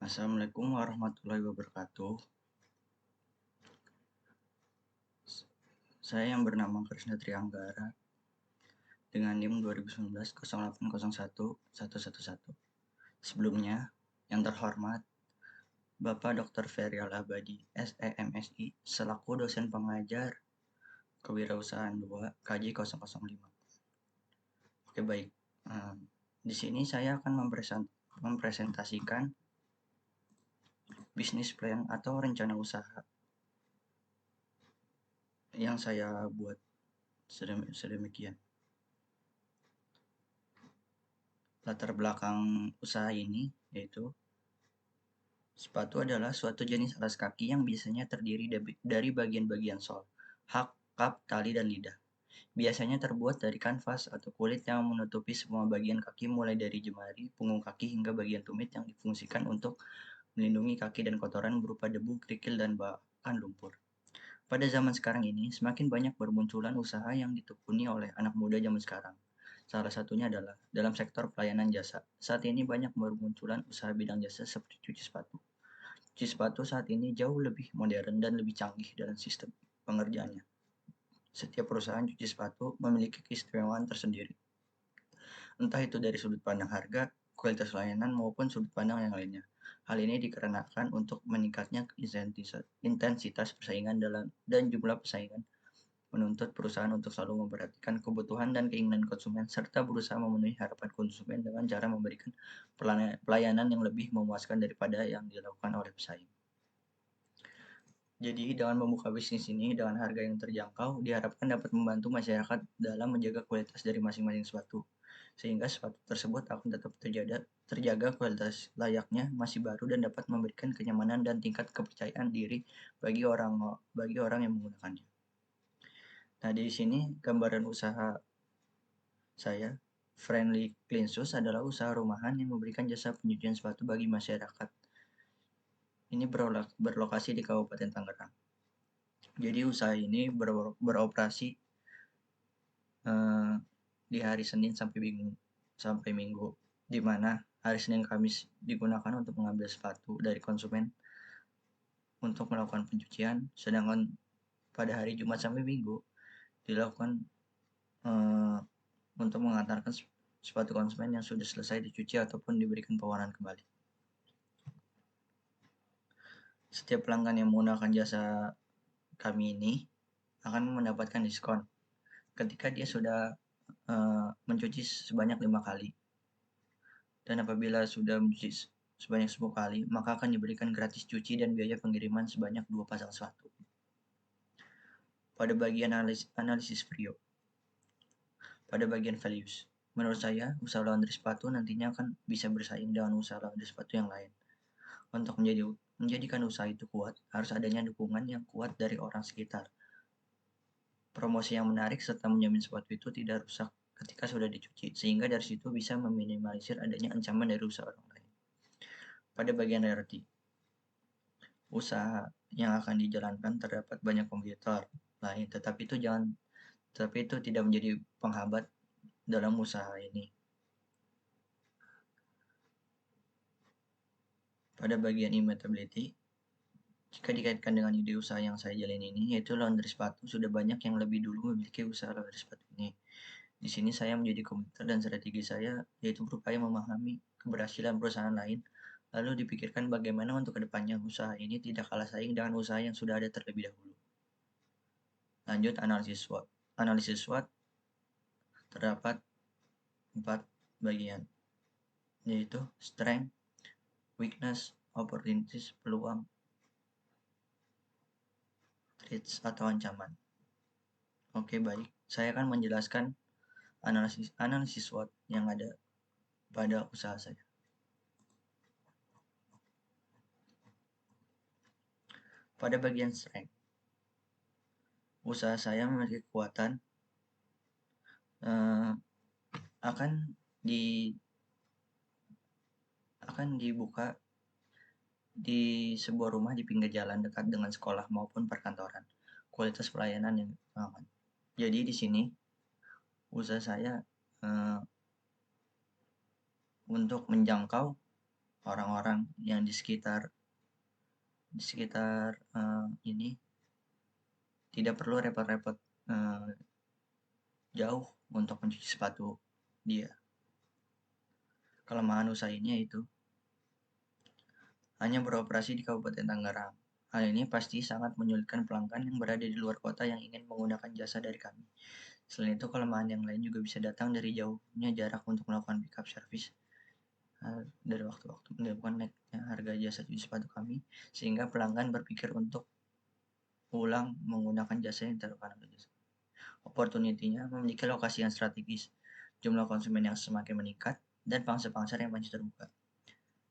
Assalamualaikum warahmatullahi wabarakatuh. Saya yang bernama Krisna Trianggara dengan NIM 2019 0801 111. Sebelumnya, yang terhormat Bapak Dr. Ferry Al-Abadi, SEMSI, selaku dosen pengajar Kewirausahaan 2 KJ 005. Oke, baik. Di sini saya akan mempresentasikan bisnis plan atau rencana usaha yang saya buat sedemikian. Latar belakang usaha ini yaitu sepatu adalah suatu jenis alas kaki yang biasanya terdiri dari bagian-bagian sol, hak, kap, tali, dan lidah. Biasanya terbuat dari kanvas atau kulit yang menutupi semua bagian kaki mulai dari jemari, punggung kaki, hingga bagian tumit yang difungsikan untuk melindungi kaki dan kotoran berupa debu, kerikil, dan bahkan lumpur. Pada zaman sekarang ini, semakin banyak bermunculan usaha yang ditekuni oleh anak muda zaman sekarang. Salah satunya adalah dalam sektor pelayanan jasa. Saat ini banyak bermunculan usaha bidang jasa seperti cuci sepatu. Cuci sepatu saat ini jauh lebih modern dan lebih canggih dalam sistem pengerjaannya. Setiap perusahaan cuci sepatu memiliki keistimewaan tersendiri. Entah itu dari sudut pandang harga, kualitas layanan, maupun sudut pandang yang lainnya. Hal ini dikarenakan untuk meningkatnya intensitas persaingan dan jumlah persaingan menuntut perusahaan untuk selalu memperhatikan kebutuhan dan keinginan konsumen serta berusaha memenuhi harapan konsumen dengan cara memberikan pelayanan yang lebih memuaskan daripada yang dilakukan oleh pesaing. Jadi dengan membuka bisnis ini dengan harga yang terjangkau diharapkan dapat membantu masyarakat dalam menjaga kualitas dari masing-masing sepatu, sehingga sepatu tersebut akan tetap terjaga kualitas layaknya masih baru dan dapat memberikan kenyamanan dan tingkat kepercayaan diri bagi orang yang menggunakannya. Nah, di sini gambaran usaha saya. Friendly Clean Shoes adalah usaha rumahan yang memberikan jasa pencucian sepatu bagi masyarakat. Ini berlokasi di Kabupaten Tangerang. Jadi usaha ini beroperasi di hari Senin sampai Minggu, di mana hari Senin Kamis digunakan untuk mengambil sepatu dari konsumen untuk melakukan pencucian, sedangkan pada hari Jumat sampai Minggu dilakukan untuk mengantarkan sepatu konsumen yang sudah selesai dicuci ataupun diberikan pewarnaan kembali. Setiap pelanggan yang menggunakan jasa kami ini akan mendapatkan diskon ketika dia sudah mencuci sebanyak 5 kali. Dan apabila sudah mencuci sebanyak 10 kali, maka akan diberikan gratis cuci dan biaya pengiriman sebanyak 2 pasang sepatu. Pada bagian analisis Prio. Pada bagian values. Menurut saya, usaha laundry sepatu nantinya akan bisa bersaing dengan usaha laundry sepatu yang lain. Untuk menjadikan usaha itu kuat, harus adanya dukungan yang kuat dari orang sekitar. Promosi yang menarik serta menjamin sepatu itu tidak rusak ketika sudah dicuci, sehingga dari situ bisa meminimalisir adanya ancaman dari usaha orang lain. Pada bagian royalty, usaha yang akan dijalankan terdapat banyak kompetitor lain, tetapi itu tidak menjadi penghambat dalam usaha ini. Pada bagian immutability, jika dikaitkan dengan ide usaha yang saya jalani ini, yaitu laundry sepatu, sudah banyak yang lebih dulu memiliki usaha laundry sepatu ini. Di sini saya menjadi komputer dan strategi saya yaitu berupaya memahami keberhasilan perusahaan lain, lalu dipikirkan bagaimana untuk kedepannya usaha ini tidak kalah saing dengan usaha yang sudah ada terlebih dahulu. Lanjut analisis SWOT. Analisis SWOT terdapat 4 bagian, yaitu strength, weakness, opportunities, peluang, threats atau ancaman. Oke, baik. Saya akan menjelaskan analisis SWOT yang ada pada usaha saya. Pada bagian strength, usaha saya memiliki kekuatan akan dibuka di sebuah rumah di pinggir jalan dekat dengan sekolah maupun perkantoran. Kualitas pelayanan yang aman. Jadi di sini usaha saya untuk menjangkau orang-orang yang di sekitar ini tidak perlu repot-repot jauh untuk mencuci sepatu dia. Kelemahan usaha ini yaitu hanya beroperasi di Kabupaten Tangerang. Hal ini pasti sangat menyulitkan pelanggan yang berada di luar kota yang ingin menggunakan jasa dari kami. Selain itu, kelemahan yang lain juga bisa datang dari jauhnya jarak untuk melakukan pickup service dari waktu-waktu menyebabkan naiknya harga jasa cuci sepatu kami, sehingga pelanggan berpikir untuk ulang menggunakan jasa yang terkadang jasa. Opportunity-nya memiliki lokasi yang strategis, jumlah konsumen yang semakin meningkat, dan pangsa pasar yang masih terbuka.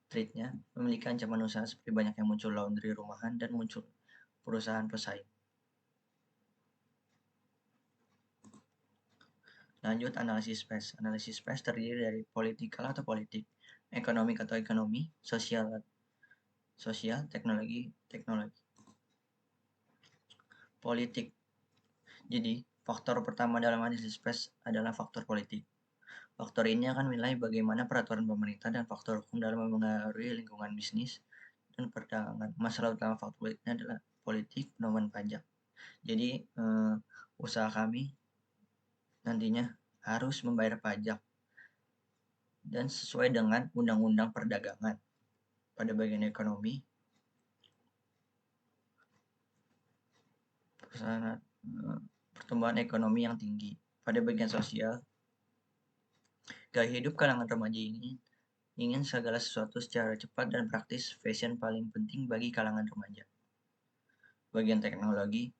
Threat-nya memiliki ancaman usaha seperti banyak yang muncul laundry rumahan dan muncul perusahaan pesaing. Lanjut, analisis space. Analisis space terdiri dari politikal atau politik, ekonomik atau ekonomi, sosial, teknologi. Politik. Jadi, faktor pertama dalam analisis space adalah faktor politik. Faktor ini akan menilai bagaimana peraturan pemerintah dan faktor hukum dalam mempengaruhi lingkungan bisnis dan perdagangan. Masalah utama faktor politiknya adalah politik penerimaan pajak. Jadi, usaha kami nantinya harus membayar pajak dan sesuai dengan undang-undang perdagangan. Pada bagian ekonomi, pertumbuhan ekonomi yang tinggi. Pada bagian sosial, gaya hidup kalangan remaja ini ingin segala sesuatu secara cepat dan praktis. Fashion paling penting bagi kalangan remaja. Bagian teknologi,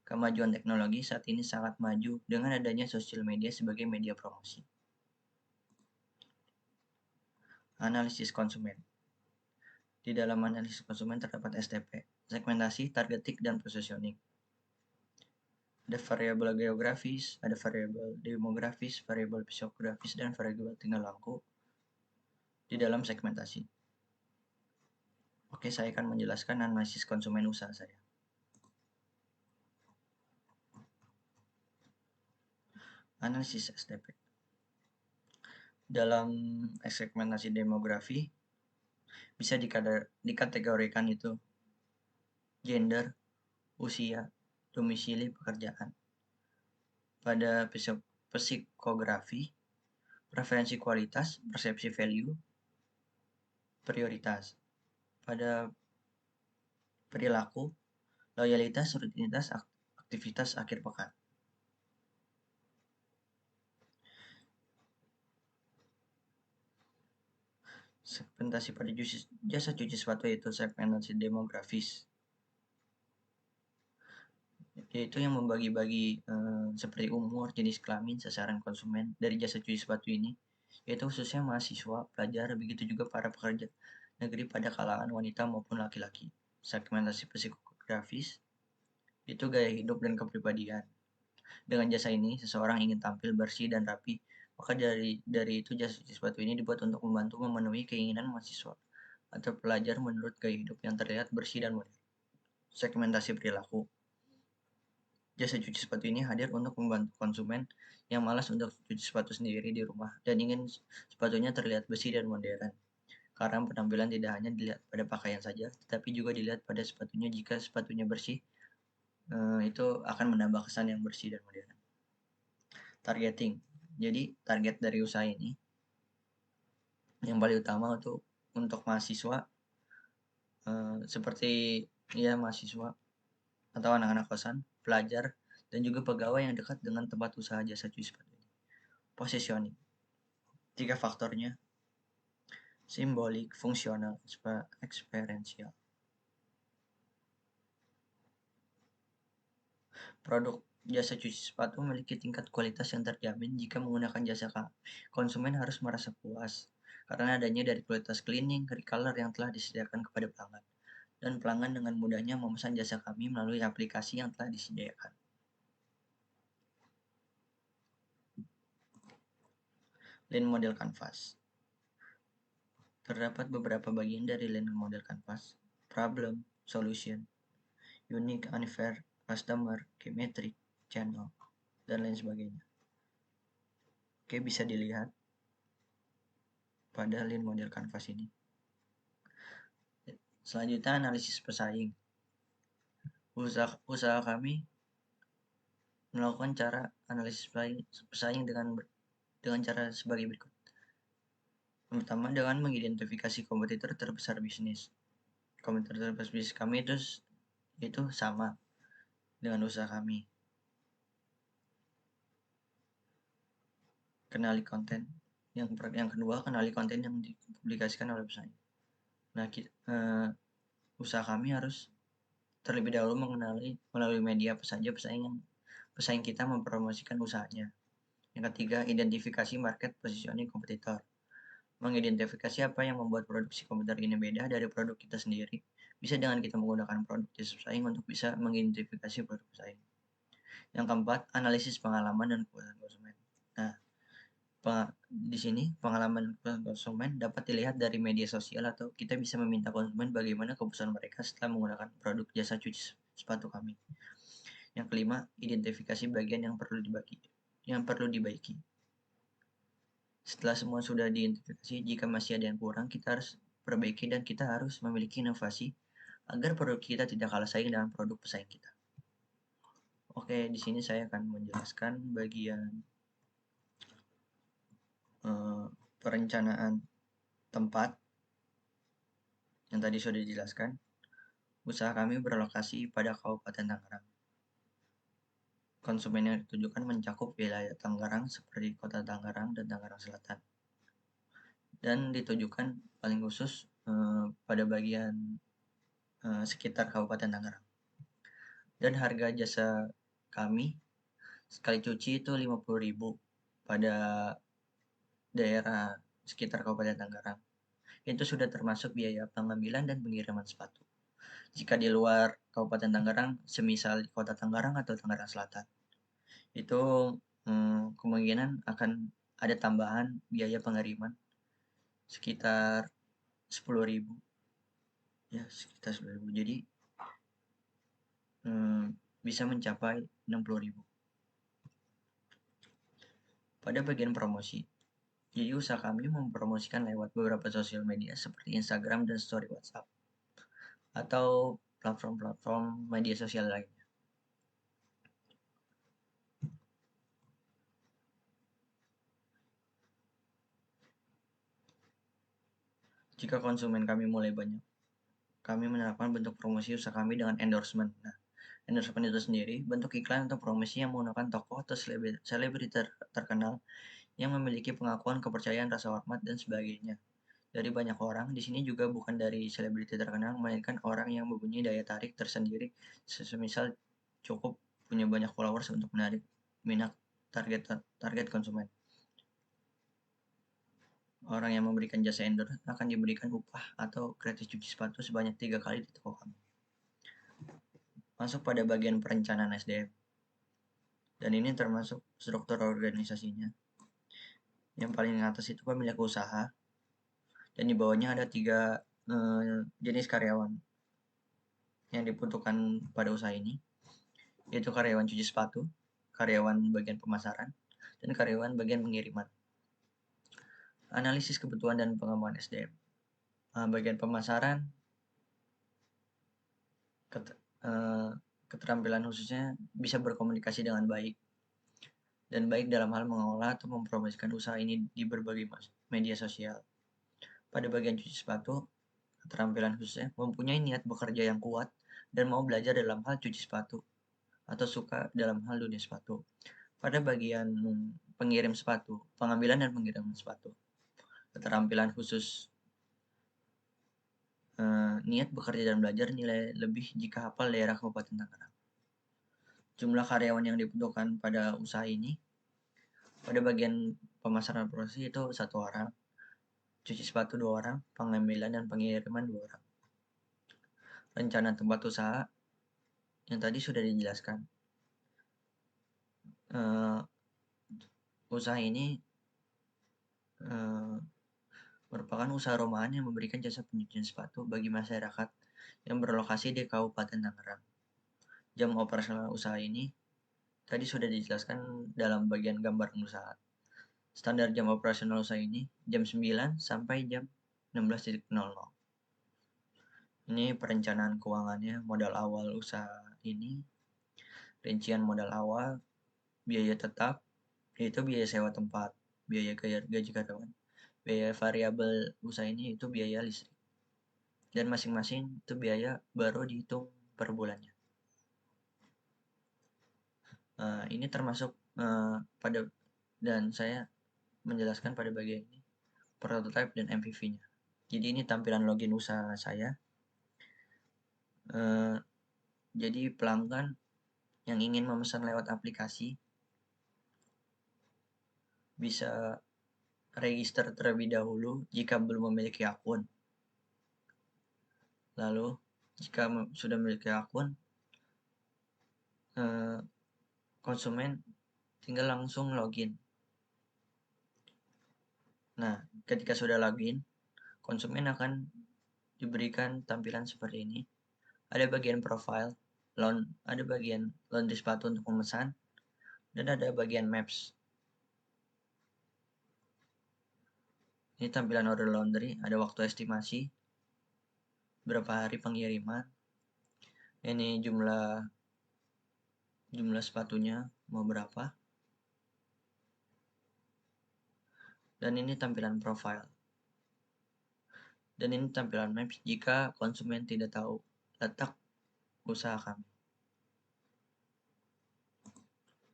kemajuan teknologi saat ini sangat maju dengan adanya sosial media sebagai media promosi. Analisis konsumen. Di dalam analisis konsumen terdapat STP, segmentasi, targeting, dan positioning. Ada variabel geografis, ada variabel demografis, variabel psikografis, dan variabel tinggal laku di dalam segmentasi. Oke, saya akan menjelaskan analisis konsumen usaha saya. Analisis STP. Dalam segmentasi demografi bisa dikategorikan itu gender, usia, domisili pekerjaan. Pada psikografi, preferensi kualitas, persepsi value, prioritas. Pada perilaku, loyalitas, rutinitas, aktivitas akhir pekan. Segmentasi pada jasa cuci sepatu yaitu segmentasi demografis, yaitu yang membagi-bagi seperti umur, jenis kelamin, sasaran konsumen dari jasa cuci sepatu ini, yaitu khususnya mahasiswa, pelajar, begitu juga para pekerja negeri pada kalangan wanita maupun laki-laki. Segmentasi psikografis itu gaya hidup dan kepribadian. Dengan jasa ini, seseorang ingin tampil bersih dan rapi, maka dari itu jasa cuci sepatu ini dibuat untuk membantu memenuhi keinginan mahasiswa atau pelajar menurut gaya hidup yang terlihat bersih dan modern. Segmentasi perilaku. Jasa cuci sepatu ini hadir untuk membantu konsumen yang malas untuk cuci sepatu sendiri di rumah dan ingin sepatunya terlihat bersih dan modern. Karena penampilan tidak hanya dilihat pada pakaian saja, tetapi juga dilihat pada sepatunya. Jika sepatunya bersih, itu akan menambah kesan yang bersih dan modern. Targeting. Jadi, target dari usaha ini yang paling utama untuk mahasiswa, seperti mahasiswa atau anak-anak kosan, pelajar, dan juga pegawai yang dekat dengan tempat usaha jasa cuci sepatu ini. Positioning. 3 faktornya: simbolik, fungsional, experiential. Produk jasa cuci sepatu memiliki tingkat kualitas yang terjamin jika menggunakan jasa kami. Konsumen harus merasa puas karena adanya dari kualitas cleaning, recolor yang telah disediakan kepada pelanggan. Dan pelanggan dengan mudahnya memesan jasa kami melalui aplikasi yang telah disediakan. Lean Model Canvas. Terdapat beberapa bagian dari Lean Model Canvas: problem, solution, unique, unfair, customer, geometric, channel, dan lain sebagainya. Oke, bisa dilihat pada Lean Model Canvas ini. Selanjutnya analisis pesaing. Usaha kami melakukan cara analisis pesaing dengan cara sebagai berikut. Yang pertama, dengan mengidentifikasi kompetitor terbesar bisnis. Kompetitor terbesar bisnis kami itu sama dengan usaha kami. Kenali konten. Yang kedua, kenali konten yang dipublikasikan oleh pesaing. Nah, usaha kami harus terlebih dahulu mengenali melalui media apa saja pesaing kita mempromosikan usahanya. Yang ketiga, identifikasi market positioning kompetitor. Mengidentifikasi apa yang membuat produksi komputer ini beda dari produk kita sendiri. Bisa dengan kita menggunakan produk jasa pesaing untuk bisa mengidentifikasi produk pesaing. Yang keempat, analisis pengalaman dan kepuasan konsumen. Nah, di sini pengalaman konsumen dapat dilihat dari media sosial atau kita bisa meminta konsumen bagaimana kepuasan mereka setelah menggunakan produk jasa cuci sepatu kami. Yang kelima, identifikasi bagian yang perlu dibaiki. Setelah semua sudah diidentifikasi, jika masih ada yang kurang, kita harus perbaiki dan kita harus memiliki inovasi agar produk kita tidak kalah saing dengan produk pesaing kita. Oke, di sini saya akan menjelaskan bagian perencanaan tempat yang tadi sudah dijelaskan. Usaha kami berlokasi pada Kabupaten Tangerang. Konsumen yang ditujukan mencakup wilayah Tangerang seperti Kota Tangerang dan Tangerang Selatan. Dan ditujukan paling khusus pada bagian sekitar Kabupaten Tangerang. Dan harga jasa kami sekali cuci itu 50.000 pada daerah sekitar Kabupaten Tangerang. Itu sudah termasuk biaya pengambilan dan pengiriman sepatu. Jika di luar Kabupaten Tangerang, semisal Kota Tangerang atau Tangerang Selatan, itu kemungkinan akan ada tambahan biaya pengiriman sekitar 10.000. Ya, sekitar 10.000. Jadi bisa mencapai 60.000. Pada bagian promosi, jadi usaha kami mempromosikan lewat beberapa sosial media seperti Instagram dan story WhatsApp atau platform-platform media sosial lainnya. Jika konsumen kami mulai banyak, kami menerapkan bentuk promosi usaha kami dengan endorsement. Nah, endorsement itu sendiri bentuk iklan atau promosi yang menggunakan tokoh atau selebriti terkenal yang memiliki pengakuan, kepercayaan, rasa hormat, dan sebagainya. Dari banyak orang, di sini juga bukan dari selebriti terkenal, melainkan orang yang mempunyai daya tarik tersendiri, semisal cukup punya banyak followers untuk menarik minat target konsumen. Orang yang memberikan jasa endorse akan diberikan upah atau gratis cuci sepatu sebanyak 3 kali di toko kami. Masuk pada bagian perencanaan SDM. Dan ini termasuk struktur organisasinya. Yang paling atas itu pemilik usaha. Dan di bawahnya ada 3 jenis karyawan yang dibutuhkan pada usaha ini, yaitu karyawan cuci sepatu, karyawan bagian pemasaran, dan karyawan bagian pengiriman. Analisis kebutuhan dan pengembangan SDM. Bagian pemasaran, keterampilan khususnya bisa berkomunikasi dengan baik dan baik dalam hal mengolah atau mempromosikan usaha ini di berbagai media sosial. Pada bagian cuci sepatu, keterampilan khususnya mempunyai niat bekerja yang kuat dan mau belajar dalam hal cuci sepatu atau suka dalam hal dunia sepatu. Pada bagian pengirim sepatu, pengambilan dan pengiriman sepatu, keterampilan khusus niat bekerja dan belajar nilai lebih jika hafal daerah Kabupaten Tangerang. Jumlah karyawan yang dibutuhkan pada usaha ini pada bagian pemasaran produksi itu 1 orang, cuci sepatu 2 orang, pengambilan dan pengiriman 2 orang. Rencana tempat usaha yang tadi sudah dijelaskan. Usaha ini merupakan usaha rumahan yang memberikan jasa pencucian sepatu bagi masyarakat yang berlokasi di Kabupaten Tangerang. Jam operasional usaha ini tadi sudah dijelaskan dalam bagian gambaran usaha. Standar jam operasional usaha ini jam 9 sampai jam 16.00. Ini perencanaan keuangannya, modal awal usaha ini, rincian modal awal, biaya tetap, yaitu biaya sewa tempat, biaya gaji karyawan, biaya variabel usaha ini itu biaya listrik, dan masing-masing itu biaya baru dihitung per bulannya. Ini termasuk pada, dan saya menjelaskan pada bagian ini prototype dan MVV-nya. Jadi ini tampilan login usaha saya. Jadi pelanggan yang ingin memesan lewat aplikasi bisa register terlebih dahulu jika belum memiliki akun. Lalu jika sudah memiliki akun, konsumen tinggal langsung login. Nah, ketika sudah login, konsumen akan diberikan tampilan seperti ini. Ada bagian profile, ada bagian laundry sepatu untuk memesan, dan ada bagian maps. Ini tampilan order laundry, ada waktu estimasi, berapa hari pengiriman, ini jumlah sepatunya mau berapa, dan ini tampilan profile. Dan ini tampilan maps jika konsumen tidak tahu letak usaha kami.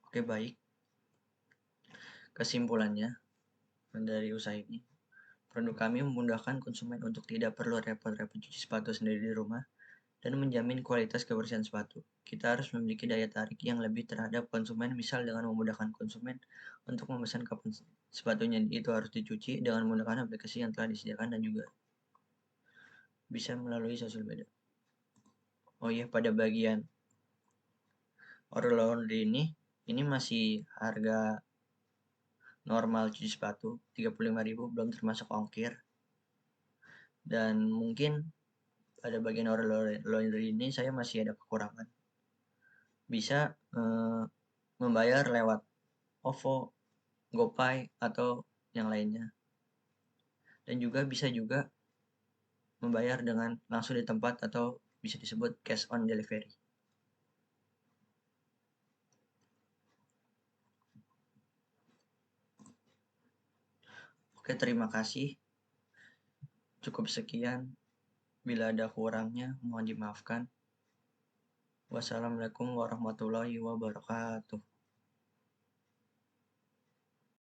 Oke, baik. Kesimpulannya dari usaha ini, produk kami memudahkan konsumen untuk tidak perlu repot-repot cuci sepatu sendiri di rumah dan menjamin kualitas kebersihan sepatu. Kita harus memiliki daya tarik yang lebih terhadap konsumen, misal dengan memudahkan konsumen untuk memesan kapan sepatunya itu harus dicuci dengan menggunakan aplikasi yang telah disediakan dan juga bisa melalui sosial media. Oh iya, pada bagian order laundry ini masih harga normal cuci sepatu 35.000 belum termasuk ongkir. Dan mungkin pada bagian order laundry ini saya masih ada kekurangan. Bisa membayar lewat OVO, GoPay atau yang lainnya. Dan juga bisa juga membayar dengan langsung di tempat atau bisa disebut cash on delivery. Oke, terima kasih. Cukup sekian. Bila ada kurangnya, mohon dimaafkan. Wassalamualaikum warahmatullahi wabarakatuh.